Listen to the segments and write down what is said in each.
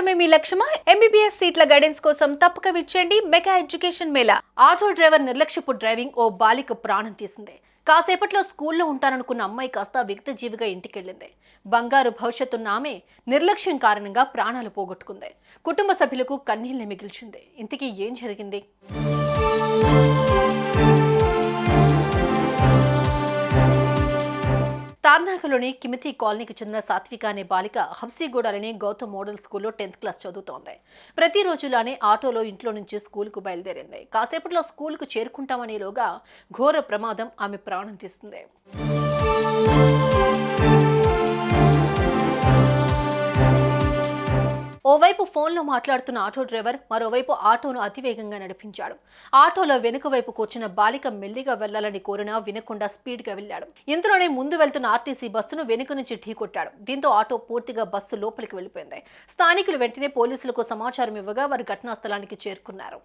చదవడమే మీ లక్ష్యమా? MBBS సీట్ల guidance కోసం తప్పక విచ్చేయండి mega education mela. Auto driver నిర్లక్ష్యపు డ్రైవింగ్ ఓ బాలిక ప్రాణం తీసింది. కాసేపట్లో స్కూల్లో ఉంటాననుకున్న అమ్మాయి కాస్త వ్యక్తిజీవిగా ఇంటికెళ్ళింది. బంగారు భవిష్యత్తున్న ఆమె నిర్లక్ష్యం కారణంగా ప్రాణాలు పోగొట్టుకుంది. కుటుంబ సభ్యులకు కన్నీళ్లు మిగిల్చింది. ఇంతకీ ఏం జరిగింది? తార్నాకలోని కిమితి కాలనీకి చెందిన సాత్విక అనే బాలిక హబ్సీగూడలోని గౌతమ్ మోడల్ స్కూల్లో 10th క్లాస్ చదువుతోంది. ప్రతిరోజులానే ఆటోలో ఇంట్లో నుంచి స్కూల్కు బయలుదేరింది. కాసేపట్లో స్కూల్కు చేరుకుంటామనేలోగా ఘోర ప్రమాదం ఆమె ప్రాణం తీస్తుంది. ఓవైపు ఫోన్లో మాట్లాడుతున్న ఆటో డ్రైవర్ మరోవైపు ఆటోను అతివేగంగా నడిపించాడు. ఆటోలో వెనుక వైపు కూర్చున్న బాలిక మెల్లిగా వెళ్లాలని కోరినా వినకుండా స్పీడ్గా వెళ్లాడు. ఇంతలోనే ముందు వెళ్తున్న ఆర్టీసీ బస్సును వెనుక నుంచి ఢీకొట్టాడు. దీంతో ఆటో పూర్తిగా బస్సు లోపలికి వెళ్లిపోయింది. స్థానికులు వెంటనే పోలీసులకు సమాచారం ఇవ్వగా వారు ఘటనా స్థలానికి చేరుకున్నారు.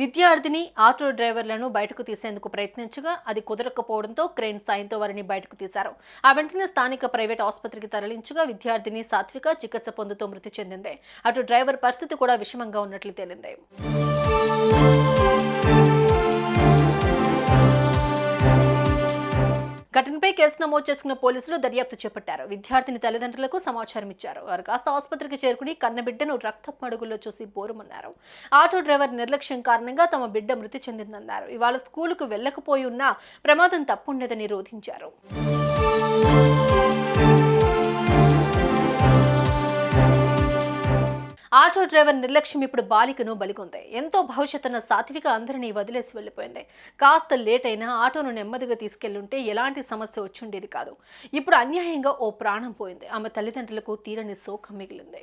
విద్యార్థిని ఆటో డ్రైవర్లను బయటకు తీసేందుకు ప్రయత్నించగా అది కుదరకపోవడంతో క్రేన్ సాయంతో వారిని బయటకు తీశారు. ఆ వెంటనే స్థానిక ప్రైవేట్ ఆసుపత్రికి తరలించగా విద్యార్థిని సాత్విక చికిత్స పొందుతూ మృతి చెందింది. అటు డ్రైవర్ పరిస్థితి కూడా విషమంగా ఉన్నట్లు తేలింది. ఘటనపై కేసు నమోదు చేసుకున్న పోలీసులు దర్యాప్తు చేపట్టారు. విద్యార్థిని తల్లిదండ్రులకు సమాచారం ఇచ్చారు. వారు కాస్త ఆసుపత్రికి చేరుకుని కన్నబిడ్డను రక్తపు మడుగుల్లో చూసి బోరుమన్నారు. ఆటో డ్రైవర్ నిర్లక్ష్యం కారణంగా తమ బిడ్డ మృతి చెందిందన్నారు. ఇవాళ స్కూలుకు వెళ్లకపోయి ఉన్నా ప్రమాదం తప్పుండదని రోధించారు. ఆటో డ్రైవర్ నిర్లక్ష్యం ఇప్పుడు బాలికను బలికొంది. ఎంతో భవిష్యత్తున్న సాత్విక అందరినీ వదిలేసి వెళ్లిపోయింది. కాస్త లేట్ అయినా ఆటోను నెమ్మదిగా తీసుకెళ్లుంటే ఎలాంటి సమస్య వచ్చుండేది కాదు. ఇప్పుడు అన్యాయంగా ఓ ప్రాణం పోయింది. ఆమె తల్లిదండ్రులకు తీరని శోకం మిగిలింది.